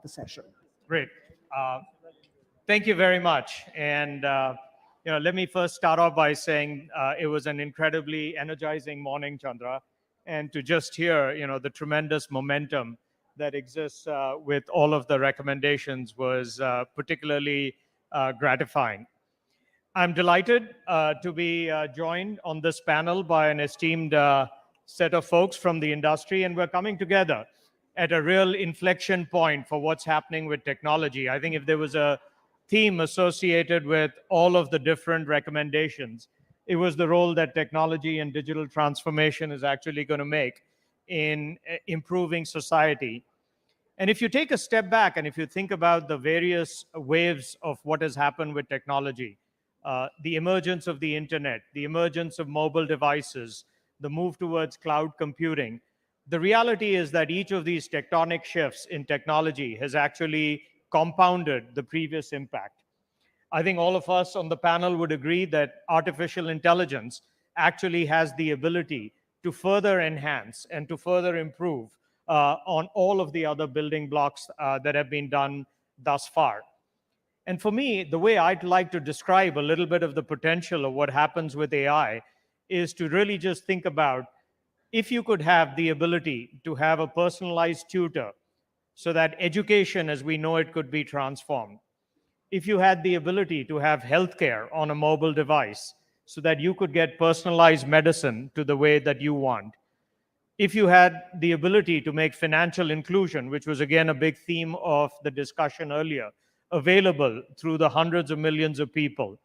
session. Great. Thank you very much. And let me first start off by saying it was an incredibly energizing morning, Chandra, and to just hear the tremendous momentum that exists with all of the recommendations was particularly gratifying. I'm delighted to be joined on this panel by an esteemed set of folks from the industry, and we're coming together at a real inflection point for what's happening with technology. I think if there was a theme associated with all of the different recommendations, it was the role that technology and digital transformation is actually going to make in improving society. And if you take a step back and if you think about the various waves of what has happened with technology, the emergence of the internet, the emergence of mobile devices, the move towards cloud computing, the reality is that each of these tectonic shifts in technology has actually compounded the previous impact. I think all of us on the panel would agree that artificial intelligence actually has the ability to further enhance and to further improve on all of the other building blocks that have been done thus far. And for me, the way I'd like to describe a little bit of the potential of what happens with AI is to really just think about if you could have the ability to have a personalized tutor so that education as we know it could be transformed. If you had the ability to have healthcare on a mobile device so that you could get personalized medicine to the way that you want. If you had the ability to make financial inclusion, which was again a big theme of the discussion earlier, available through the hundreds of millions of people.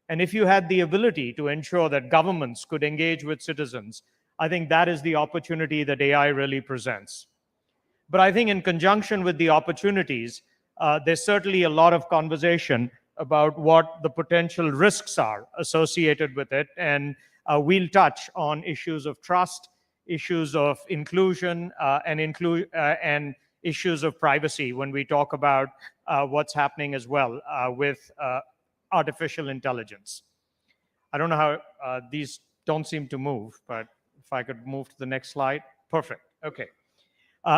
And if you had the ability to ensure that governments could engage with citizens, I think that is the opportunity that AI really presents. But I think in conjunction with the opportunities, there's certainly a lot of conversation about what the potential risks are associated with it. And we'll touch on issues of trust, issues of inclusion, and issues of privacy when we talk about what's happening as well with artificial intelligence. I don't know how these don't seem to move, but if I could move to the next slide. Perfect. Okay.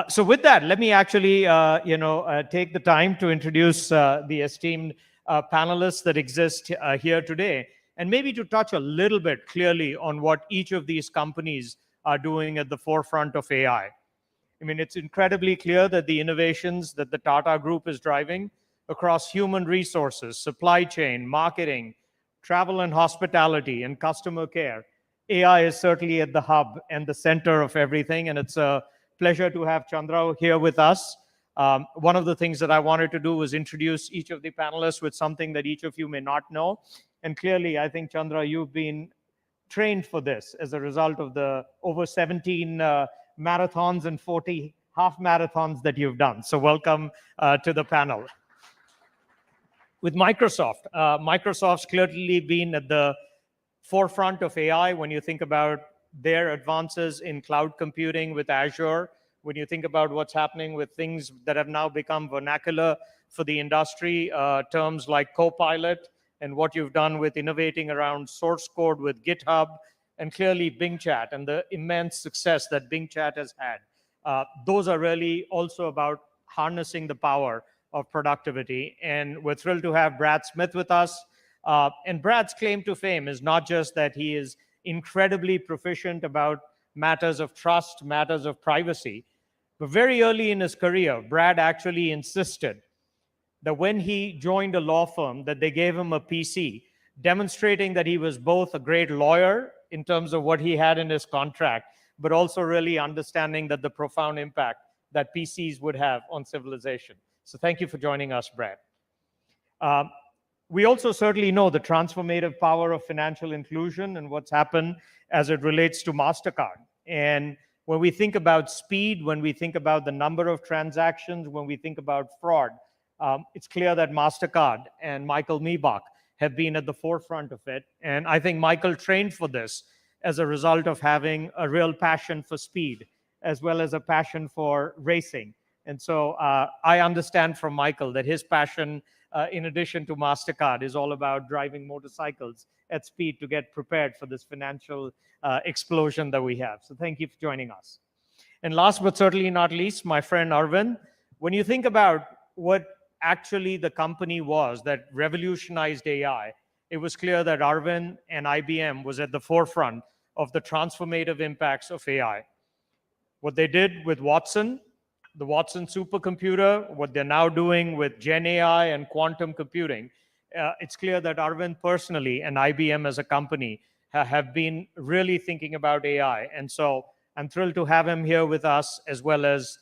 So with that, let me actually take the time to introduce the esteemed panelists that exist here today, and maybe to touch a little bit clearly on what each of these companies are doing at the forefront of AI. I mean, it's incredibly clear that the innovations that the Tata Group is driving across human resources, supply chain, marketing, travel and hospitality, and customer care, AI is certainly at the hub and the center of everything, and it's a pleasure to have Chandra here with us. One of the things that I wanted to do was introduce each of the panelists with something that each of you may not know. And clearly, I think, Chandra, you've been trained for this as a result of the over 17 marathons and 40 half marathons that you've done. So welcome to the panel. With Microsoft, Microsoft's clearly been at the forefront of AI when you think about their advances in cloud computing with Azure, when you think about what's happening with things that have now become vernacular for the industry, terms like Copilot, and what you've done with innovating around source code with GitHub, and clearly Bing Chat and the immense success that Bing Chat has had. Those are really also about harnessing the power of productivity. And we're thrilled to have Brad Smith with us. And Brad's claim to fame is not just that he is incredibly proficient about matters of trust, matters of privacy, but very early in his career, Brad actually insisted that when he joined a law firm, that they gave him a PC, demonstrating that he was both a great lawyer in terms of what he had in his contract, but also really understanding that the profound impact that PCs would have on civilization. So thank you for joining us, Brad. We also certainly know the transformative power of financial inclusion and what's happened as it relates to MasterCard. And when we think about speed, when we think about the number of transactions, when we think about fraud, it's clear that MasterCard and Michael Miebach have been at the forefront of it. And I think Michael trained for this as a result of having a real passion for speed, as well as a passion for racing. And so I understand from Michael that his passion, in addition to MasterCard, is all about driving motorcycles at speed to get prepared for this financial explosion that we have. So thank you for joining us. And last but certainly not least, my friend Arvind, when you think about what actually the company was that revolutionized AI, it was clear that Arvind and IBM was at the forefront of the transformative impacts of AI. What they did with Watson, the Watson supercomputer, what they're now doing with Gen AI and quantum computing, it's clear that Arvind personally and IBM as a company have been really thinking about AI. And so I'm thrilled to have him here with us as well as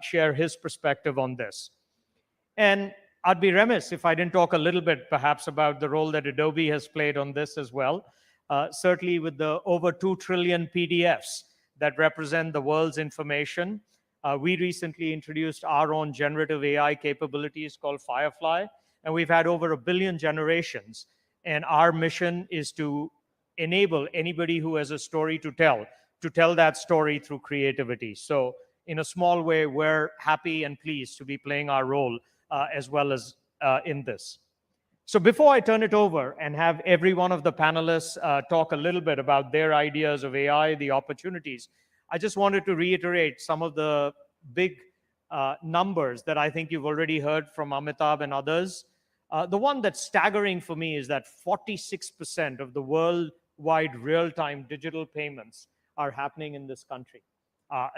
share his perspective on this. And I'd be remiss if I didn't talk a little bit perhaps about the role that Adobe has played on this as well. Certainly with the over 2 trillion PDFs that represent the world's information. We recently introduced our own generative AI capabilities called Firefly, and we've had over 1 billion generations. And our mission is to enable anybody who has a story to tell that story through creativity. So in a small way, we're happy and pleased to be playing our role as well as in this. So before I turn it over and have every one of the panelists talk a little bit about their ideas of AI, the opportunities, I just wanted to reiterate some of the big numbers that I think you've already heard from Amitabh and others. The one that's staggering for me is that 46% of the worldwide real-time digital payments are happening in this country.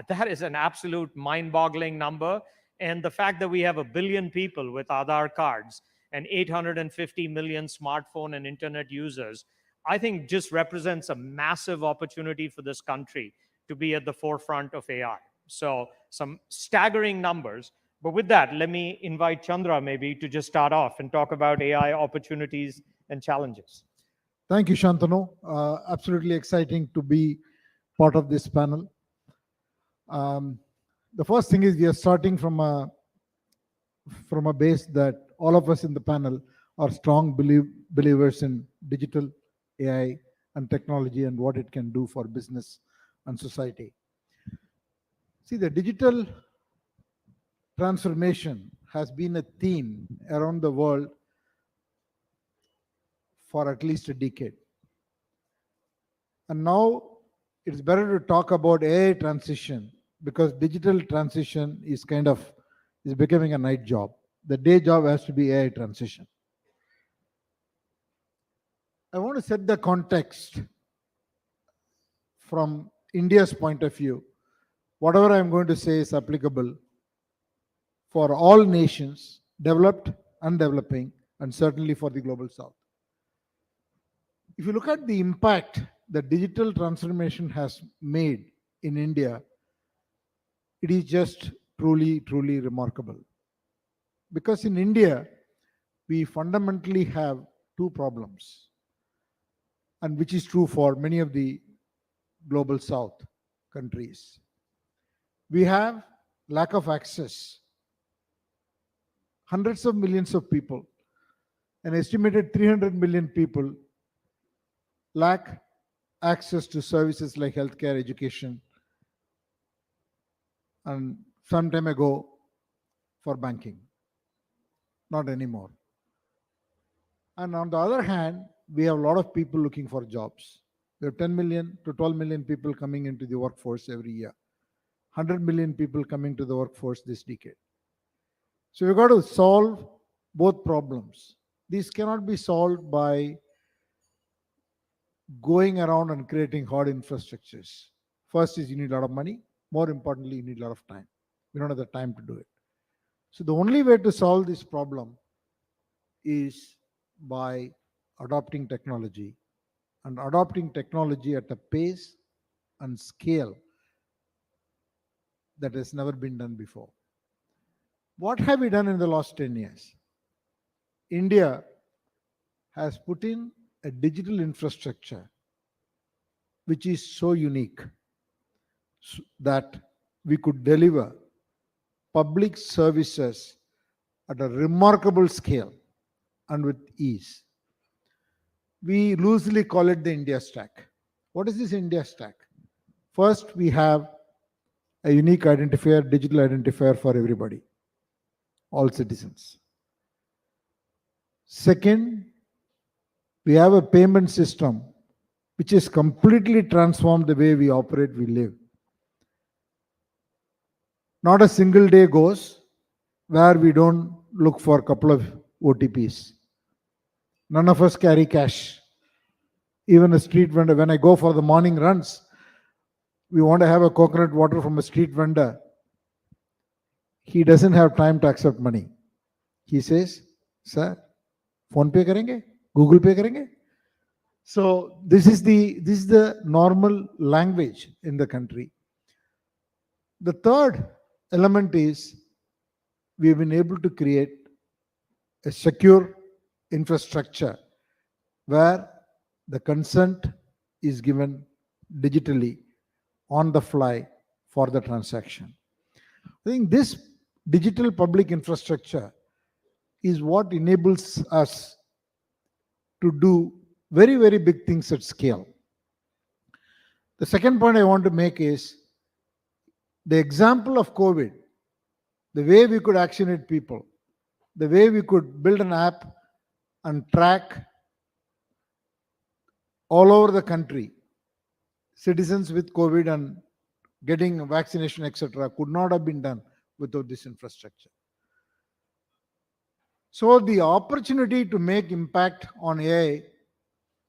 That is an absolute mind-boggling number. And the fact that we have 1 billion people with Aadhaar cards and 850 million smartphone and internet users, I think just represents a massive opportunity for this country to be at the forefront of AI. So some staggering numbers. But with that, let me invite Chandra maybe to just start off and talk about AI opportunities and challenges. Thank you, Shantanu. Absolutely exciting to be part of this panel. The first thing is we are starting from a base that all of us in the panel are strong believers in digital AI and technology and what it can do for business and society. See, the digital transformation has been a theme around the world for at least a decade. And now it's better to talk about AI transition because digital transition is becoming a night job. The day job has to be AI transition. I want to set the context from India's point of view. Whatever I'm going to say is applicable for all nations, developed and developing, and certainly for the global south. If you look at the impact that digital transformation has made in India, it is just truly, truly remarkable. Because in India, we fundamentally have two problems, and which is true for many of the global south countries. We have lack of access. Hundreds of millions of people, an estimated 300 million people, lack access to services like healthcare, education, and some time ago for banking. Not anymore. And on the other hand, we have a lot of people looking for jobs. We have 10 million to 12 million people coming into the workforce every year. 100 million people coming to the workforce this decade. So we've got to solve both problems. These cannot be solved by going around and creating hard infrastructures. First is you need a lot of money. More importantly, you need a lot of time. We don't have the time to do it. So the only way to solve this problem is by adopting technology, and adopting technology at a pace and scale that has never been done before. What have we done in the last 10 years? India has put in a digital infrastructure which is so unique that we could deliver public services at a remarkable scale and with ease. We loosely call it the India stack. What is this India stack? First, we have a unique identifier, digital identifier for everybody, all citizens. Second, we have a payment system which has completely transformed the way we operate, we live. Not a single day goes where we don't look for a couple of OTPs. None of us carry cash. Even a street vendor, when I go for the morning runs, we want to have a coconut water from a street vendor. He doesn't have time to accept money. He says, sir, phone pay karenge, Google pay karenge. So this is the normal language in the country. The third element is we've been able to create a secure infrastructure where the consent is given digitally on the fly for the transaction. I think this digital public infrastructure is what enables us to do very, very big things at scale. The second point I want to make is the example of COVID, the way we could vaccinate people, the way we could build an app and track all over the country citizens with COVID and getting vaccination, etc., could not have been done without this infrastructure. So the opportunity to make impact on AI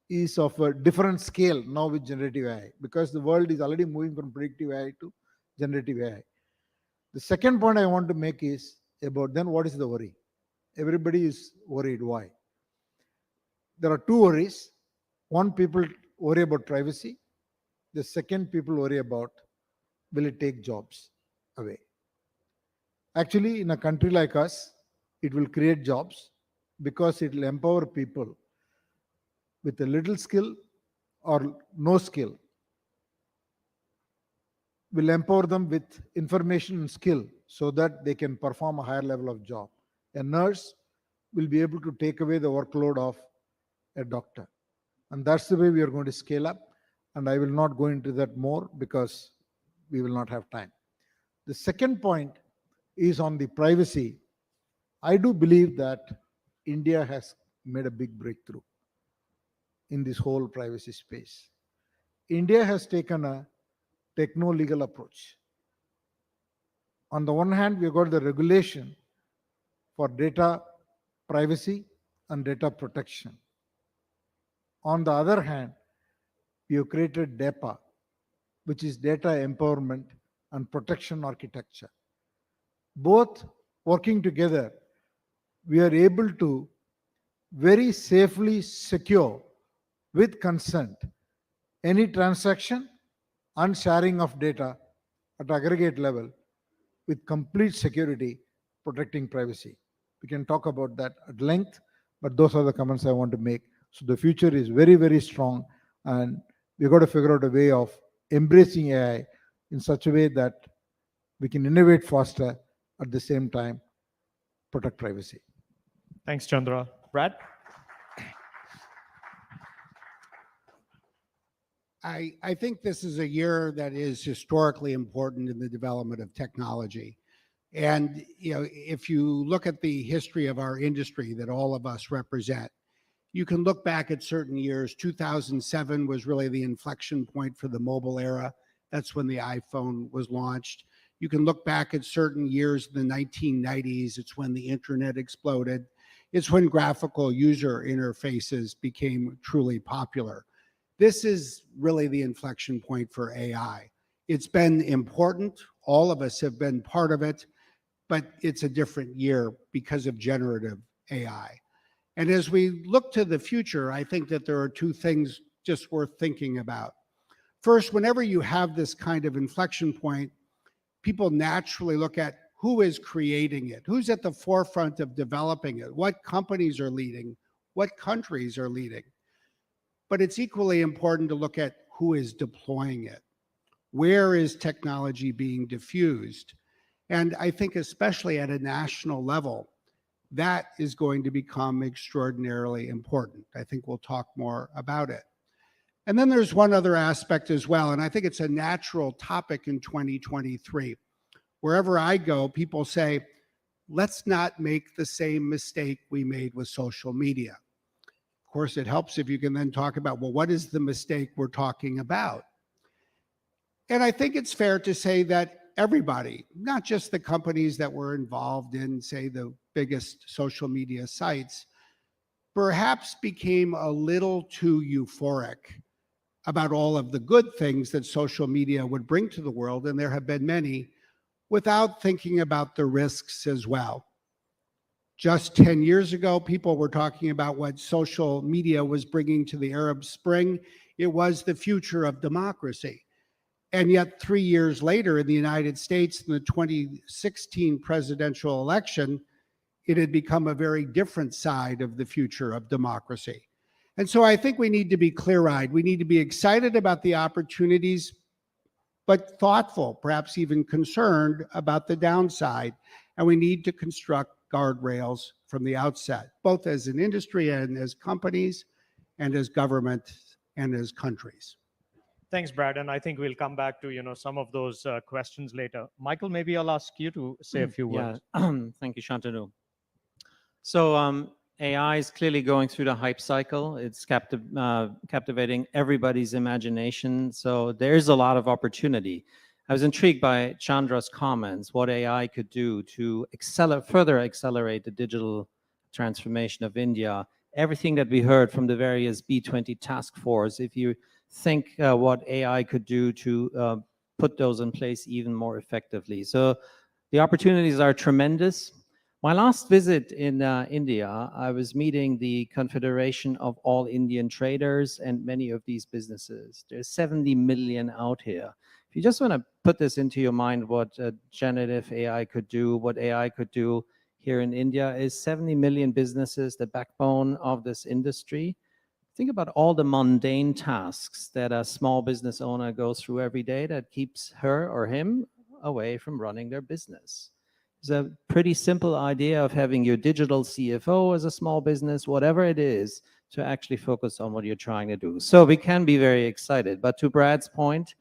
is of a different scale now with generative AI, because the world is already moving from predictive AI to generative AI. The second point I want to make is about then what is the worry? Everybody is worried. Why? There are two worries. One, people worry about privacy. The second, people worry about will it take jobs away. Actually, in a country like us, it will create jobs because it will empower people with a little skill or no skill. Will empower them with information and skill so that they can perform a higher level of job. A nurse will be able to take away the workload of a doctor. And that's the way we are going to scale up. And I will not go into that more because we will not have time. The second point is on the privacy. I do believe that India has made a big breakthrough in this whole privacy space. India has taken a techno-legal approach. On the one hand, we've got the regulation for data privacy and data protection. On the other hand, we have created DEPA, which is data empowerment and protection architecture. Both working together, we are able to very safely secure with consent any transaction and sharing of data at aggregate level with complete security, protecting privacy. We can talk about that at length, but those are the comments I want to make. So the future is very, very strong, and we've got to figure out a way of embracing AI in such a way that we can innovate faster, at the same time protect privacy. Thanks, Chandra. Brad? I think this is a year that is historically important in the development of technology. And if you look at the history of our industry that all of us represent, you can look back at certain years. 2007 was really the inflection point for the mobile era. That's when the iPhone was launched. You can look back at certain years in the 1990s. It's when the internet exploded. It's when graphical user interfaces became truly popular. This is really the inflection point for AI. It's been important. All of us have been part of it, but it's a different year because of generative AI. And as we look to the future, I think that there are two things just worth thinking about. First, whenever you have this kind of inflection point, people naturally look at who is creating it, who's at the forefront of developing it, what companies are leading, what countries are leading. But it's equally important to look at who is deploying it. Where is technology being diffused? And I think especially at a national level, that is going to become extraordinarily important. I think we'll talk more about it. And then there's one other aspect as well, and I think it's a natural topic in 2023. Wherever I go, people say, let's not make the same mistake we made with social media. Of course, it helps if you can then talk about, well, what is the mistake we're talking about? And I think it's fair to say that everybody, not just the companies that were involved in, say, the biggest social media sites, perhaps became a little too euphoric about all of the good things that social media would bring to the world, and there have been many, without thinking about the risks as well. Just 10 years ago, people were talking about what social media was bringing to the Arab Spring. It was the future of democracy. And yet 3 years later in the United States, in the 2016 presidential election, it had become a very different side of the future of democracy. And so I think we need to be clear-eyed. We need to be excited about the opportunities, but thoughtful, perhaps even concerned about the downside. And we need to construct guardrails from the outset, both as an industry and as companies and as government and as countries. Thanks, Brad. And I think we'll come back to some of those questions later. Michael, maybe I'll ask you to say a few words. Yeah, thank you, Shantanu. So AI is clearly going through the hype cycle. It's captivating everybody's imagination. So there's a lot of opportunity. I was intrigued by Chandra's comments, what AI could do to further accelerate the digital transformation of India. Everything that we heard from the various B20 task force, if you think what AI could do to put those in place even more effectively. So the opportunities are tremendous. My last visit in India, I was meeting the Confederation of All Indian Traders and many of these businesses. There's 70 million out here. If you just want to put this into your mind, what generative AI could do, what AI could do here in India is 70 million businesses, the backbone of this industry. Think about all the mundane tasks that a small business owner goes through every day that keeps her or him away from running their business. It's a pretty simple idea of having your digital CFO as a small business, whatever it is, to actually focus on what you're trying to do. So we can be very excited. But to Brad's point,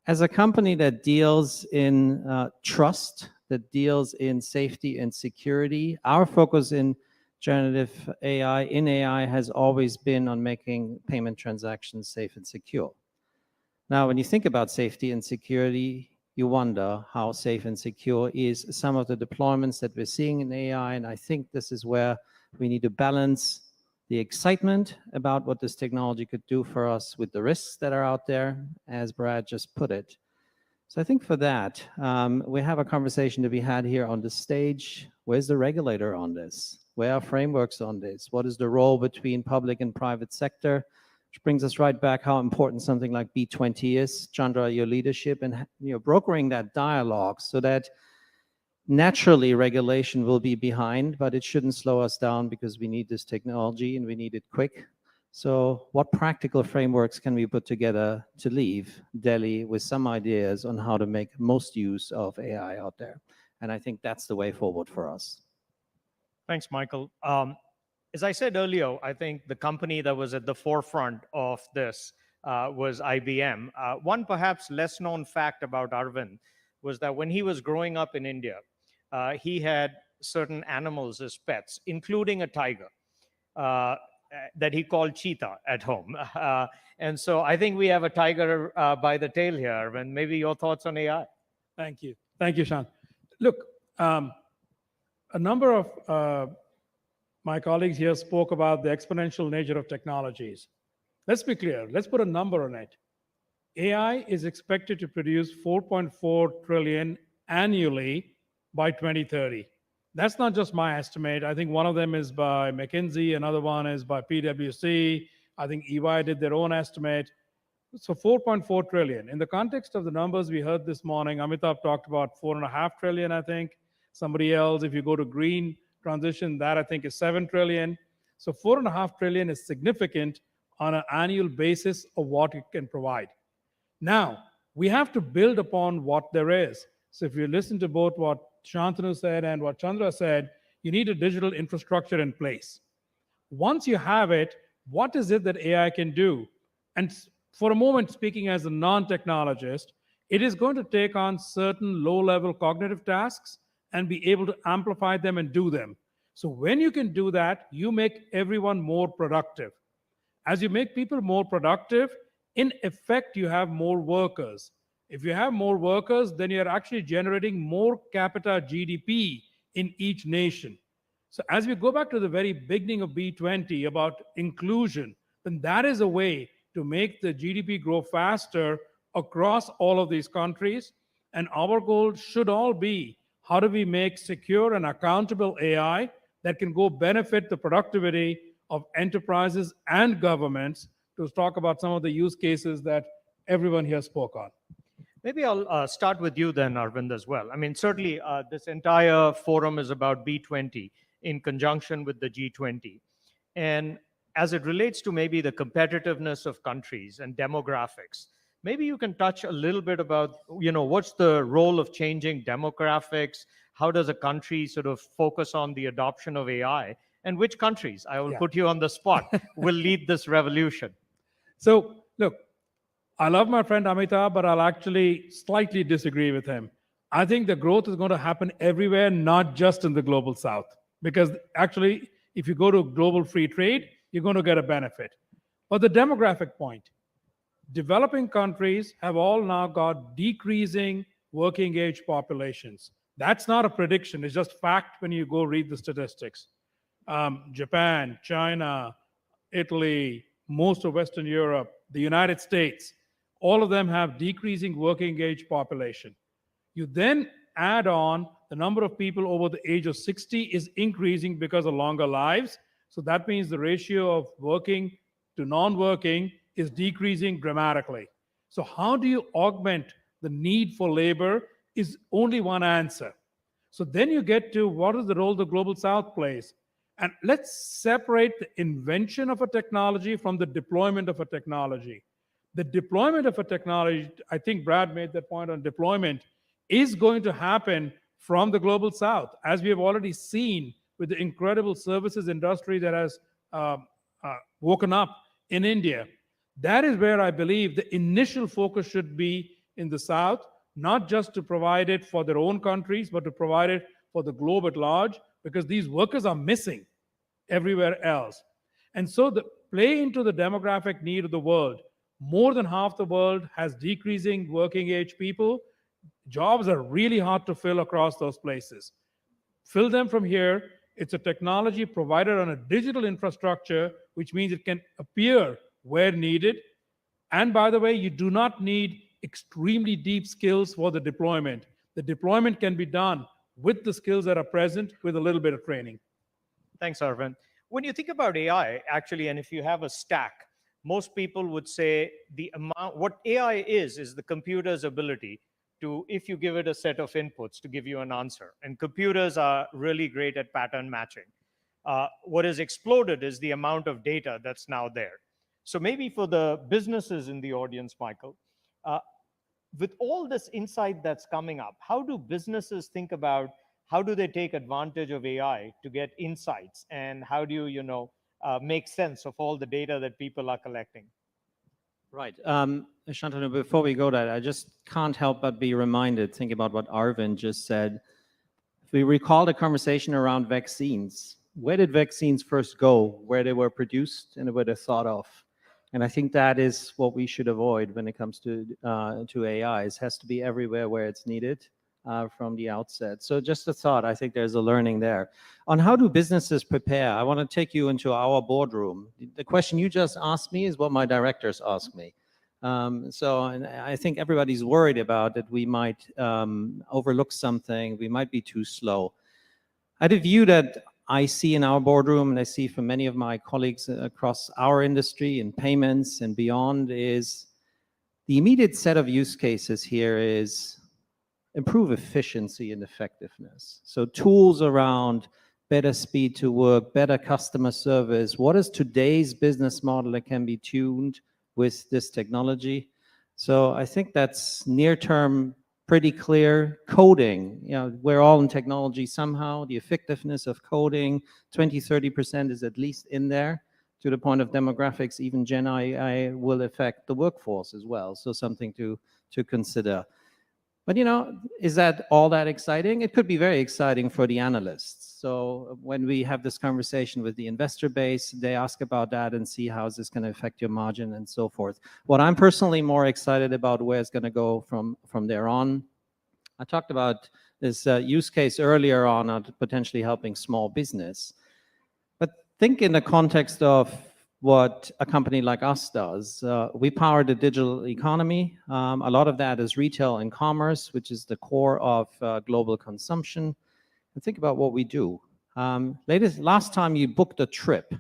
as a company that deals in trust, that deals in safety and security, our focus in generative AI has always been on making payment transactions safe and secure. Now, when you think about safety and security, you wonder how safe and secure is some of the deployments that we're seeing in AI. And I think this is where we need to balance the excitement about what this technology could do for us with the risks that are out there, as Brad just put it. So I think for that, we have a conversation to be had here on the stage. Where's the regulator on this? Where are frameworks on this? What is the role between public and private sector? Which brings us right back how important something like B20 is. Chandra, your leadership and brokering that dialogue so that naturally regulation will be behind, but it shouldn't slow us down because we need this technology and we need it quick. So what practical frameworks can we put together to leave Delhi with some ideas on how to make most use of AI out there? And I think that's the way forward for us. Thanks, Michael. As I said earlier, I think the company that was at the forefront of this was IBM. One perhaps less known fact about Arvind was that when he was growing up in India, he had certain animals as pets, including a tiger that he called Cheetah at home. And so I think we have a tiger by the tail here, Arvind. Maybe your thoughts on AI? Thank you. Thank you, Sean. Look, a number of my colleagues here spoke about the exponential nature of technologies. Let's be clear. Let's put a number on it. AI is expected to produce 4.4 trillion annually by 2030. That's not just my estimate. I think one of them is by McKinsey, another one is by PwC. I think EY did their own estimate. So 4.4 trillion. In the context of the numbers we heard this morning, Amitabh talked about 4.5 trillion, I think. Somebody else, if you go to green transition, that I think is 7 trillion. So 4.5 trillion is significant on an annual basis of what it can provide. Now, we have to build upon what there is. So if you listen to both what Shantanu said and what Chandra said, you need a digital infrastructure in place. Once you have it, what is it that AI can do? And for a moment, speaking as a non-technologist, it is going to take on certain low-level cognitive tasks and be able to amplify them and do them. So when you can do that, you make everyone more productive. As you make people more productive, in effect, you have more workers. If you have more workers, then you're actually generating more capita GDP in each nation. So as we go back to the very beginning of B20 about inclusion, then that is a way to make the GDP grow faster across all of these countries. And our goal should all be, how do we make secure and accountable AI that can go benefit the productivity of enterprises and governments, to talk about some of the use cases that everyone here spoke on. Maybe I'll start with you then, Arvind, as well. I mean, certainly this entire forum is about B20 in conjunction with the G20. And as it relates to maybe the competitiveness of countries and demographics, maybe you can touch a little bit about, what's the role of changing demographics? How does a country sort of focus on the adoption of AI? And which countries, I will put you on the spot, will lead this revolution? So, look, I love my friend Amitabh, but I'll actually slightly disagree with him. I think the growth is going to happen everywhere, not just in the global south. Because actually, if you go to global free trade, you're going to get a benefit. But the demographic point, developing countries have all now got decreasing working age populations. That's not a prediction, it's just fact when you go read the statistics. Japan, China, Italy, most of Western Europe, the United States, all of them have decreasing working age population. You then add on the number of people over the age of 60 is increasing because of longer lives. So that means the ratio of working to non-working is decreasing dramatically. So how do you augment the need for labor is only one answer. So then you get to what is the role the global south plays. And let's separate the invention of a technology from the deployment of a technology. The deployment of a technology, I think Brad made that point on deployment, is going to happen from the global south, as we have already seen with the incredible services industry that has woken up in India. That is where I believe the initial focus should be in the south, not just to provide it for their own countries, but to provide it for the globe at large, because these workers are missing everywhere else. And so the play into the demographic need of the world. More than half the world has decreasing working age people. Jobs are really hard to fill across those places. Fill them from here. It's a technology provided on a digital infrastructure, which means it can appear where needed. And by the way, you do not need extremely deep skills for the deployment. The deployment can be done with the skills that are present with a little bit of training. Thanks, Arvind. When you think about AI, actually, and if you have a stack, most people would say what AI is the computer's ability to, if you give it a set of inputs, to give you an answer. And computers are really great at pattern matching. What has exploded is the amount of data that's now there. So maybe for the businesses in the audience, Michael, with all this insight that's coming up, how do businesses think about how do they take advantage of AI to get insights? And how do you, make sense of all the data that people are collecting? Right. Shantanu, before we go there, I just can't help but be reminded, thinking about what Arvind just said. If we recall the conversation around vaccines, where did vaccines first go? Where they were produced and where they're thought of. And I think that is what we should avoid when it comes to AI. It has to be everywhere where it's needed from the outset. So just a thought, I think there's a learning there. On how do businesses prepare, I want to take you into our boardroom. The question you just asked me is what my directors ask me. And I think everybody's worried about that we might overlook something, we might be too slow. I had a view that I see in our boardroom, and I see from many of my colleagues across our industry in payments and beyond, is the immediate set of use cases here is improve efficiency and effectiveness. So tools around better speed to work, better customer service. What is today's business model that can be tuned with this technology? So I think that's near term pretty clear. Coding, we're all in technology somehow. The effectiveness of coding, 20-30% is at least in there. To the point of demographics, even Gen AI will affect the workforce as well. So something to consider. But is that all that exciting? It could be very exciting for the analysts. So when we have this conversation with the investor base, they ask about that and see how is this going to affect your margin and so forth. What I'm personally more excited about where it's going to go from there on. I talked about this use case earlier on potentially helping small business. But think in the context of what a company like us does. We power the digital economy. A lot of that is retail and commerce, which is the core of global consumption. And think about what we do. Last time you booked a trip.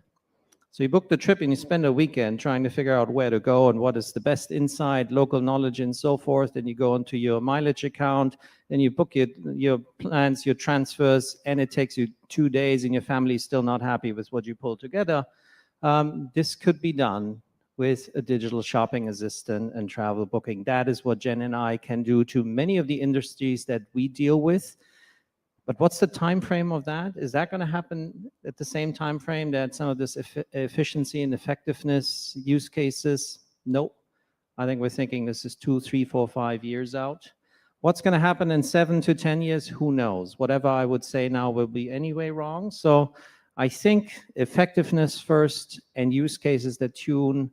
So you booked a trip and you spend a weekend trying to figure out where to go and what is the best insight, local knowledge and so forth. And you go into your mileage account and you book your plans, your transfers, and it takes you 2 days and your family is still not happy with what you pulled together. This could be done with a digital shopping assistant and travel booking. That is what Jen and I can do to many of the industries that we deal with. But what's the time frame of that? Is that going to happen at the same time frame that some of this efficiency and effectiveness use cases? Nope. I think we're thinking this is 2, 3, 4, 5 years out. What's going to happen in 7 to 10 years? Who knows? Whatever I would say now will be anyway wrong. So I think effectiveness first and use cases that tune,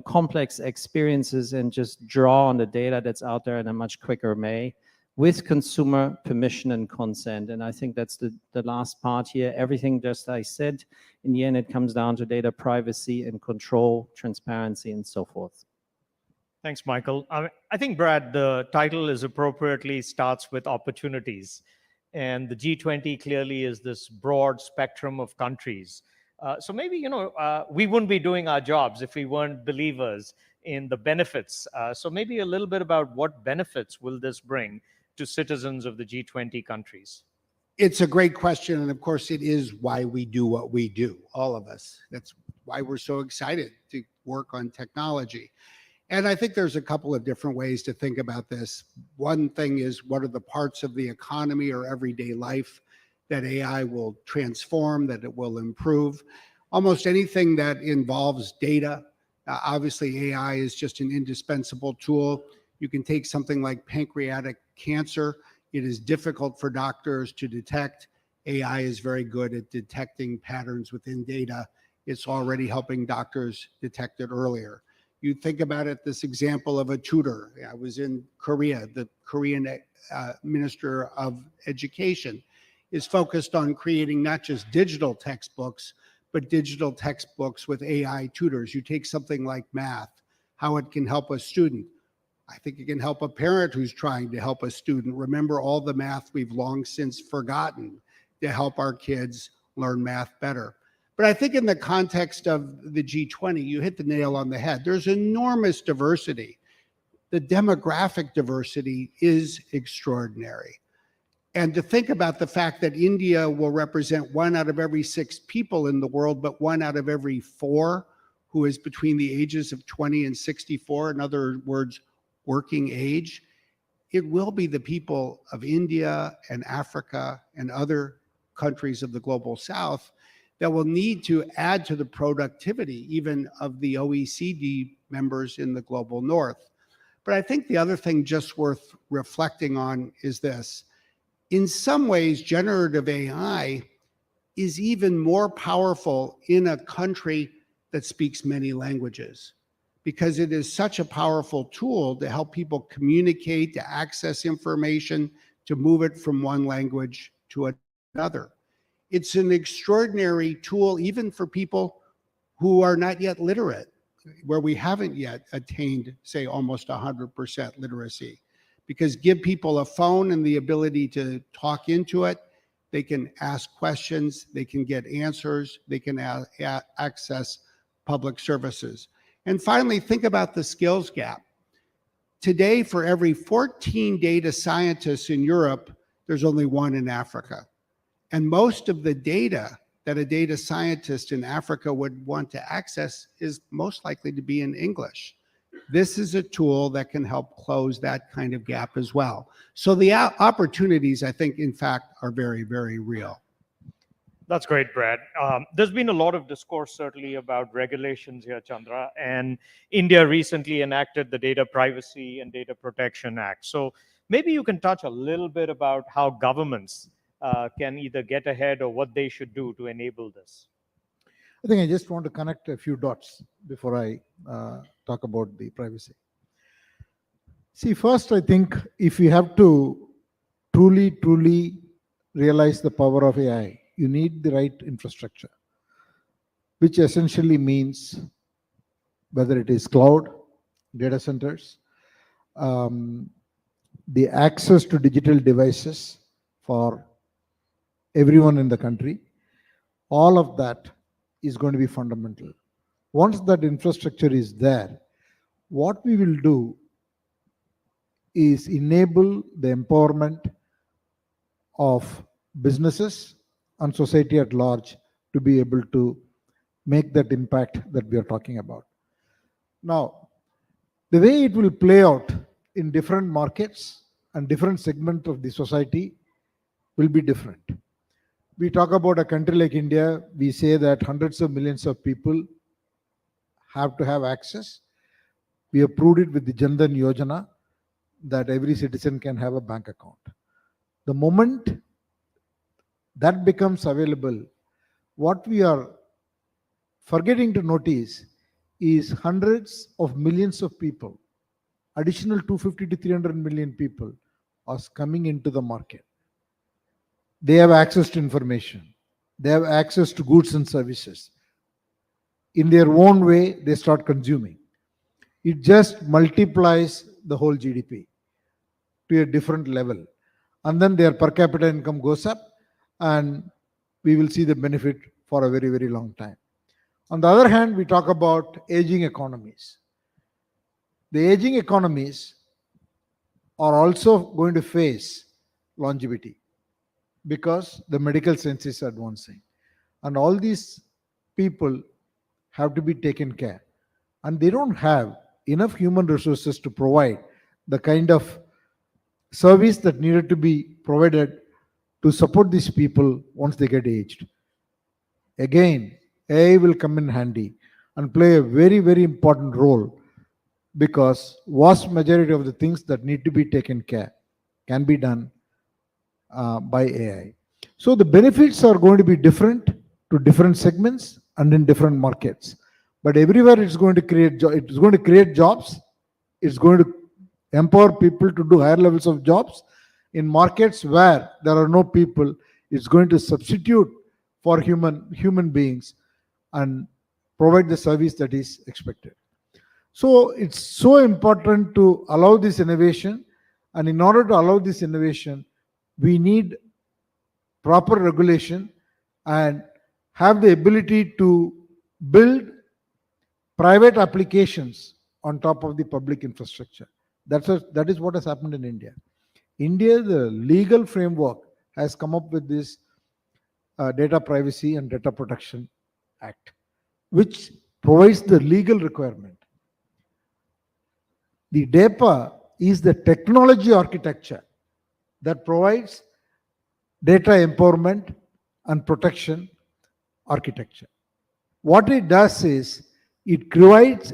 complex experiences and just draw on the data that's out there in a much quicker way, with consumer permission and consent. And I think that's the last part here. Everything just I said, in the end, it comes down to data privacy and control, transparency, and so forth. Thanks, Michael. I think, Brad, the title is appropriately starts with opportunities. And the G20 clearly is this broad spectrum of countries. So maybe, we wouldn't be doing our jobs if we weren't believers in the benefits. So maybe a little bit about what benefits will this bring to citizens of the G20 countries? It's a great question. And of course, it is why we do what we do, all of us. That's why we're so excited to work on technology. And I think there's a couple of different ways to think about this. One thing is, what are the parts of the economy or everyday life that AI will transform, that it will improve? Almost anything that involves data. Obviously, AI is just an indispensable tool. You can take something like pancreatic cancer. It is difficult for doctors to detect. AI is very good at detecting patterns within data. It's already helping doctors detect it earlier. You think about it, this example of a tutor. I was in Korea. The Korean Minister of Education is focused on creating not just digital textbooks, but digital textbooks with AI tutors. You take something like math, how it can help a student. I think it can help a parent who's trying to help a student remember all the math we've long since forgotten to help our kids learn math better. But I think in the context of the G20, you hit the nail on the head. There's enormous diversity. The demographic diversity is extraordinary. And to think about the fact that India will represent 1 out of every 6 people in the world, but 1 out of every 4 who is between the ages of 20 and 64, in other words, working age, it will be the people of India and Africa and other countries of the global South that will need to add to the productivity even of the OECD members in the global North. But I think the other thing just worth reflecting on is this. In some ways, generative AI is even more powerful in a country that speaks many languages, because it is such a powerful tool to help people communicate, to access information, to move it from one language to another. It's an extraordinary tool even for people who are not yet literate, where we haven't yet attained, say, almost 100% literacy. Because give people a phone and the ability to talk into it, they can ask questions, they can get answers, they can access public services. And finally, think about the skills gap. Today, for every 14 data scientists in Europe, there's only 1 in Africa. And most of the data that a data scientist in Africa would want to access is most likely to be in English. This is a tool that can help close that kind of gap as well. So the opportunities, I think, in fact, are very, very real. That's great, Brad. There's been a lot of discourse, certainly, about regulations here, Chandra. And India recently enacted the Data Privacy and Data Protection Act. So maybe you can touch a little bit about how governments can either get ahead or what they should do to enable this. I think I just want to connect a few dots before I talk about the privacy. See, first, I think if you have to truly realize the power of AI, you need the right infrastructure, which essentially means whether it is cloud, data centers, the access to digital devices for everyone in the country, all of that is going to be fundamental. Once that infrastructure is there, what we will do is enable the empowerment of businesses and society at large to be able to make that impact that we are talking about. Now, the way it will play out in different markets and different segments of the society will be different. We talk about a country like India, we say that hundreds of millions of people have to have access. We have proved it with the Jan Dhan Yojana that every citizen can have a bank account. The moment that becomes available, what we are forgetting to notice is hundreds of millions of people, additional 250 to 300 million people are coming into the market. They have access to information. They have access to goods and services. In their own way, they start consuming. It just multiplies the whole GDP to a different level. And then their per capita income goes up, and we will see the benefit for a very, very long time. On the other hand, we talk about aging economies. The aging economies are also going to face longevity because the medical science is advancing. And all these people have to be taken care. And they don't have enough human resources to provide the kind of service that needed to be provided to support these people once they get aged. Again, AI will come in handy and play a very, very important role because vast majority of the things that need to be taken care can be done by AI. So the benefits are going to be different to different segments and in different markets. But everywhere it's going to create jobs. It's going to empower people to do higher levels of jobs. In markets where there are no people, it's going to substitute for human beings and provide the service that is expected. So it's so important to allow this innovation. And in order to allow this innovation, we need proper regulation and have the ability to build private applications on top of the public infrastructure. That is what has happened in India. India, the legal framework has come up with this Data Privacy and Data Protection Act, which provides the legal requirement. The DAPA is the technology architecture that provides data empowerment and protection architecture. What it does is it creates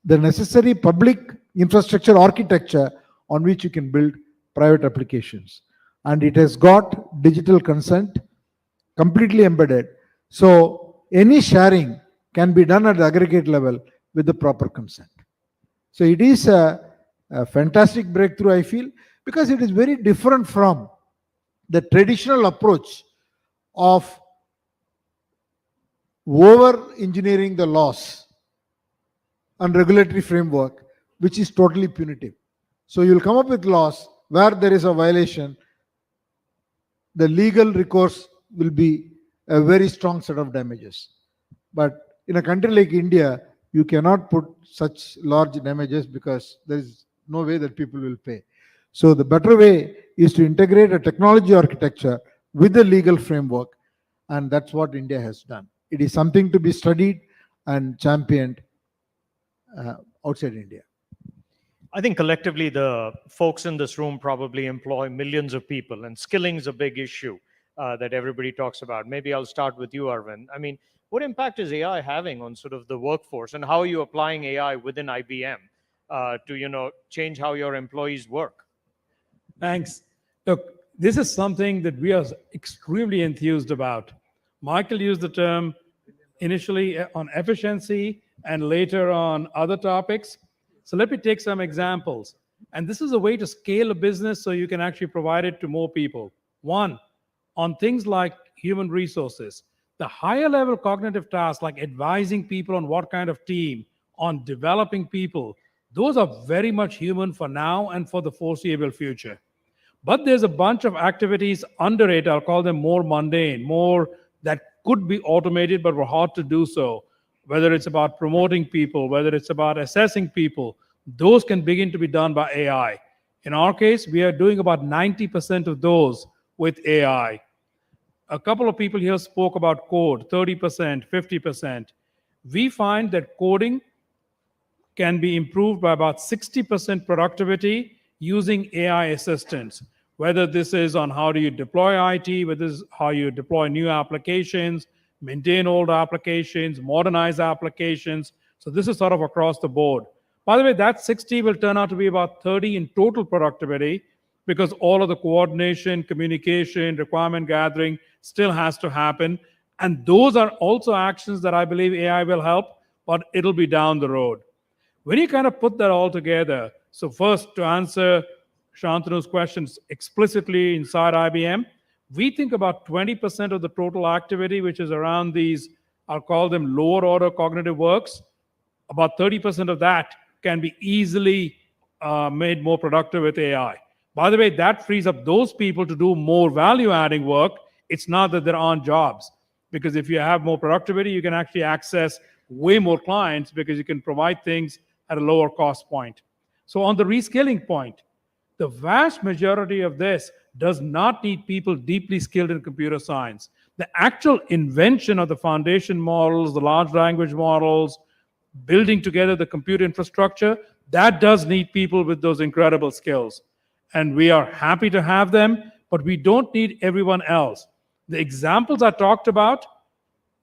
the necessary public infrastructure architecture on which you can build private applications. And it has got digital consent completely embedded. So any sharing can be done at the aggregate level with the proper consent. So it is a fantastic breakthrough, I feel, because it is very different from the traditional approach of over-engineering the laws and regulatory framework, which is totally punitive. So you'll come up with laws where there is a violation, the legal recourse will be a very strong set of damages. But in a country like India, you cannot put such large damages because there is no way that people will pay. So the better way is to integrate a technology architecture with the legal framework, and that's what India has done. It is something to be studied and championed outside India. I think collectively the folks in this room probably employ millions of people, and skilling is a big issue that everybody talks about. Maybe I'll start with you, Arvind. I mean, what impact is AI having on sort of the workforce, and how are you applying AI within IBM to change how your employees work? Thanks. Look, this is something that we are extremely enthused about. Michael used the term initially on efficiency and later on other topics. So let me take some examples. And this is a way to scale a business so you can actually provide it to more people. One, on things like human resources, the higher level cognitive tasks like advising people on what kind of team, on developing people, those are very much human for now and for the foreseeable future. But there's a bunch of activities under it, I'll call them more mundane, more that could be automated but were hard to do so. Whether it's about promoting people, whether it's about assessing people, those can begin to be done by AI. In our case, we are doing about 90% of those with AI. A couple of people here spoke about code, 30%, 50%. We find that coding can be improved by about 60% productivity using AI assistants. Whether this is on how do you deploy IT, whether this is how you deploy new applications, maintain old applications, modernize applications. So this is sort of across the board. By the way, that 60 will turn out to be about 30 in total productivity because all of the coordination, communication, requirement gathering still has to happen. And those are also actions that I believe AI will help, but it'll be down the road. When you kind of put that all together, so first to answer Shantanu's questions explicitly inside IBM, we think about 20% of the total activity, which is around these, I'll call them lower order cognitive works. About 30% of that can be easily made more productive with AI. By the way, that frees up those people to do more value-adding work. It's not that there aren't jobs, because if you have more productivity, you can actually access way more clients because you can provide things at a lower cost point. So on the reskilling point, the vast majority of this does not need people deeply skilled in computer science. The actual invention of the foundation models, the large language models, building together the computer infrastructure, that does need people with those incredible skills. And we are happy to have them, but we don't need everyone else. The examples I talked about,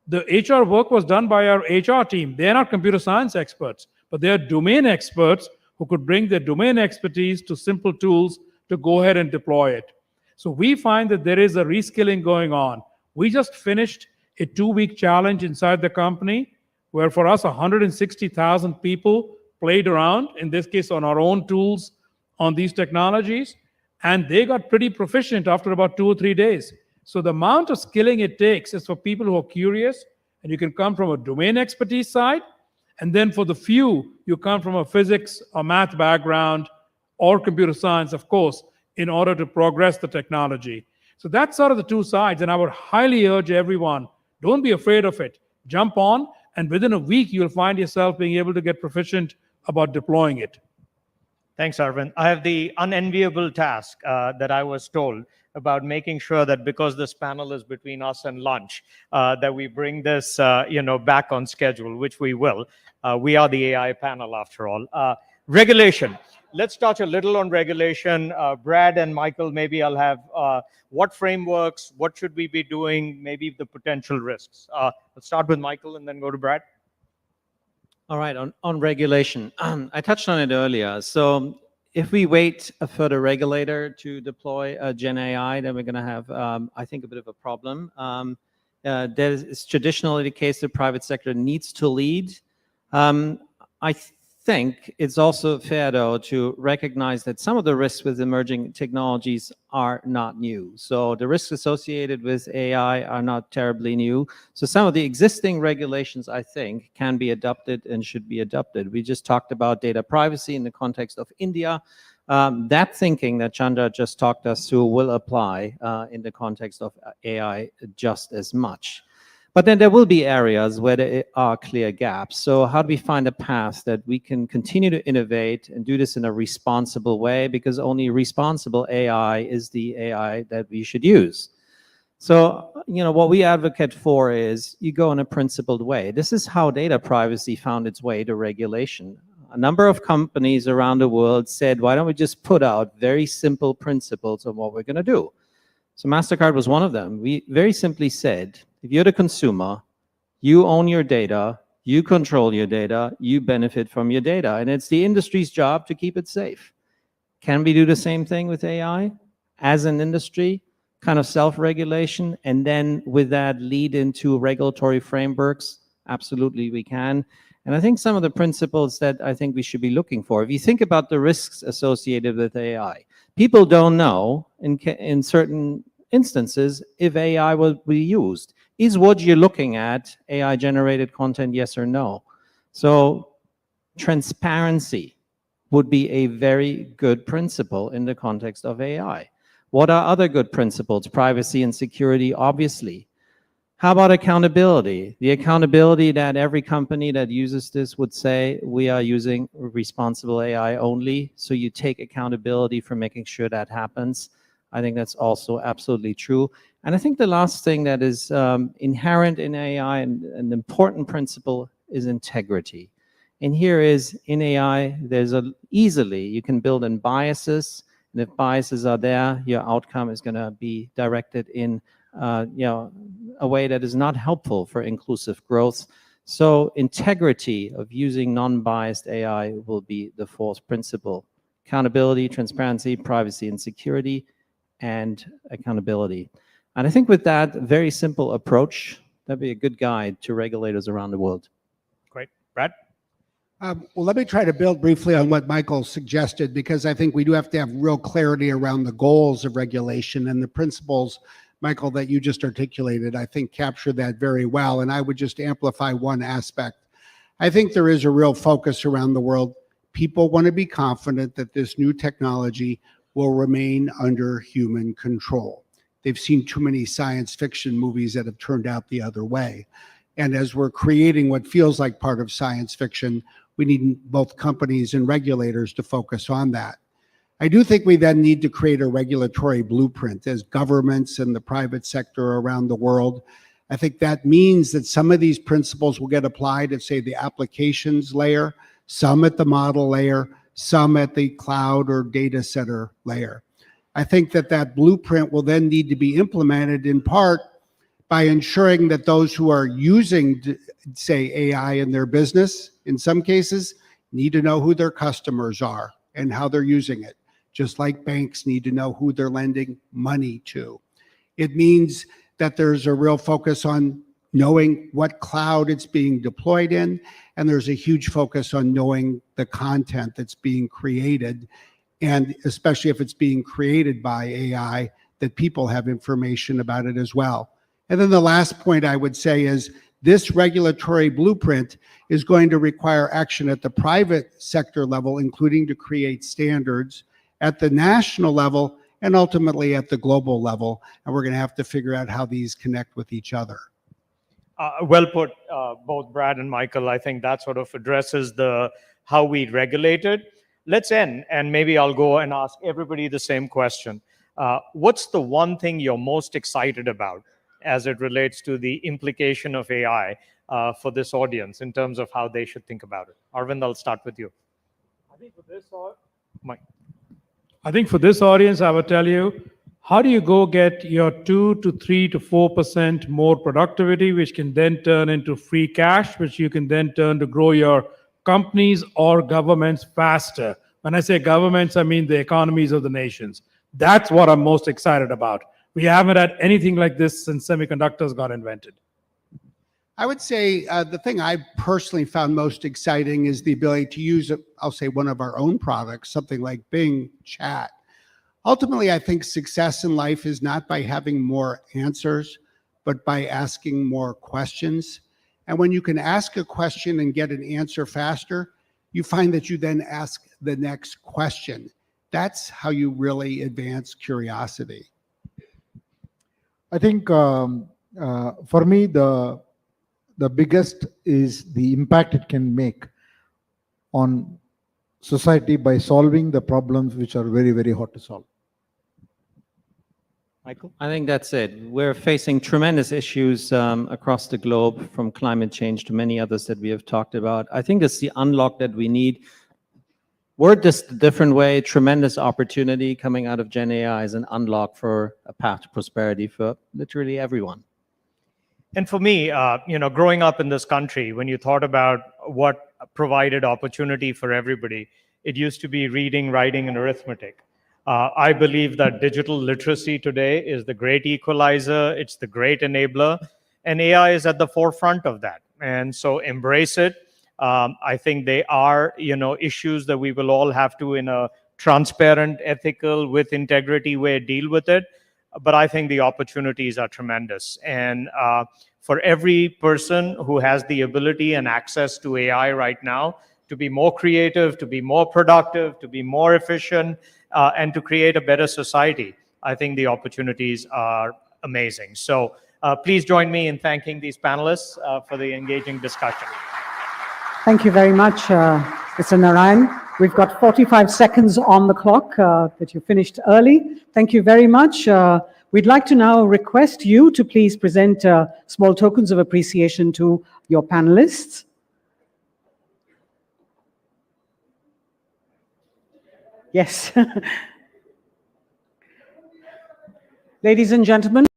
the HR work was done by our HR team. They're not computer science experts, but they're domain experts who could bring their domain expertise to simple tools to go ahead and deploy it. So we find that there is a reskilling going on. We just finished a 2-week challenge inside the company where for us 160,000 people played around, in this case on our own tools on these technologies, and they got pretty proficient after about 2 or 3 days. So the amount of skilling it takes is for people who are curious, and you can come from a domain expertise side, and then for the few, you come from a physics or math background or computer science, of course, in order to progress the technology. So that's sort of the two sides, and I would highly urge everyone, don't be afraid of it. Jump on, and within a week, you'll find yourself being able to get proficient about deploying it. Thanks, Arvind. I have the unenviable task that I was told about making sure that because this panel is between us and lunch, that we bring this back on schedule, which we will. We are the AI panel after all. Regulation. Let's touch a little on regulation. Brad and Michael, maybe I'll have what frameworks, what should we be doing, maybe the potential risks. Let's start with Michael and then go to Brad. All right, on regulation, I touched on it earlier. So if we wait for the regulator to deploy Gen AI, then we're going to have, I think, a bit of a problem. It's traditionally the case the private sector needs to lead. I think it's also fair, though, to recognize that some of the risks with emerging technologies are not new. So the risks associated with AI are not terribly new. So some of the existing regulations, I think, can be adopted and should be adopted. We just talked about data privacy in the context of India. That thinking that Chandra just talked us through will apply in the context of AI just as much. But then there will be areas where there are clear gaps. So how do we find a path that we can continue to innovate and do this in a responsible way? Because only responsible AI is the AI that we should use. So, what we advocate for is you go in a principled way. This is how data privacy found its way to regulation. A number of companies around the world said, why don't we just put out very simple principles of what we're going to do? So MasterCard was one of them. We very simply said, if you're the consumer, you own your data, you control your data, you benefit from your data, and it's the industry's job to keep it safe. Can we do the same thing with AI? as an industry, kind of self-regulation, and then with that lead into regulatory frameworks? Absolutely, we can. And I think some of the principles that I think we should be looking for, if you think about the risks associated with AI, people don't know in certain instances if AI will be used. Is what you're looking at AI-generated content, yes or no? So transparency would be a very good principle in the context of AI. What are other good principles? Privacy and security, obviously. How about accountability? The accountability that every company that uses this would say, we are using responsible AI only, so you take accountability for making sure that happens. I think that's also absolutely true. And I think the last thing that is inherent in AI and an important principle is integrity. And here is, in AI, there's easily, you can build in biases, and if biases are there, your outcome is gonna be directed in a way that is not helpful for inclusive growth. So integrity of using non-biased AI will be the fourth principle. Accountability, transparency, privacy, and security, and accountability. And I think with that very simple approach, that'd be a good guide to regulators around the world. Great. Brad? Well, let me try to build briefly on what Michael suggested, because I think we do have to have real clarity around the goals of regulation, and the principles, Michael, that you just articulated, I think capture that very well. And I would just amplify one aspect. I think there is a real focus around the world. People want to be confident that this new technology will remain under human control. They've seen too many science fiction movies that have turned out the other way. And as we're creating what feels like part of science fiction, we need both companies and regulators to focus on that. I do think we then need to create a regulatory blueprint as governments and the private sector around the world. I think that means that some of these principles will get applied at, say, the applications layer, some at the model layer, some at the cloud or data center layer. I think that that blueprint will then need to be implemented in part by ensuring that those who are using, say, AI in their business, in some cases, need to know who their customers are and how they're using it, just like banks need to know who they're lending money to. It means that there's a real focus on knowing what cloud it's being deployed in, and there's a huge focus on knowing the content that's being created, and especially if it's being created by AI, that people have information about it as well. And then the last point I would say is this regulatory blueprint is going to require action at the private sector level, including to create standards at the national level and ultimately at the global level. And we're going to have to figure out how these connect with each other. Well put, both Brad and Michael. I think that sort of addresses the how we regulate it. Let's end, and maybe I'll go and ask everybody the same question. What's the one thing you're most excited about as it relates to the implication of AI for this audience in terms of how they should think about it? Arvind, I'll start with you. Mike. I think for this audience, I would tell you, how do you go get your 2 to 3 to 4% more productivity, which can then turn into free cash, which you can then turn to grow your companies or governments faster? When I say governments, I mean the economies of the nations. That's what I'm most excited about. We haven't had anything like this since semiconductors got invented. I would say the thing I personally found most exciting is the ability to use, I'll say, one of our own products, something like Bing Chat. Ultimately, I think success in life is not by having more answers, but by asking more questions. And when you can ask a question and get an answer faster, you find that you then ask the next question. That's how you really advance curiosity. I think for me, the biggest is the impact it can make on society by solving the problems which are very, very hard to solve. Michael? I think that's it. We're facing tremendous issues across the globe, from climate change to many others that we have talked about. I think it's the unlock that we need. Word just a different way, tremendous opportunity coming out of Gen AI as an unlock for a path to prosperity for literally everyone. And for me, growing up in this country, when you thought about what provided opportunity for everybody, it used to be reading, writing, and arithmetic. I believe that digital literacy today is the great equalizer, it's the great enabler, and AI is at the forefront of that. And so embrace it. I think they are, issues that we will all have to, in a transparent, ethical, with integrity way, deal with it. But I think the opportunities are tremendous. And for every person who has the ability and access to AI right now to be more creative, to be more productive, to be more efficient, and to create a better society, I think the opportunities are amazing. So please join me in thanking these panelists for the engaging discussion. Thank you very much, Mr. Narayan. We've got 45 seconds on the clock that you finished early. Thank you very much. We'd like to now request you to please present small tokens of appreciation to your panelists. Yes. Ladies and gentlemen,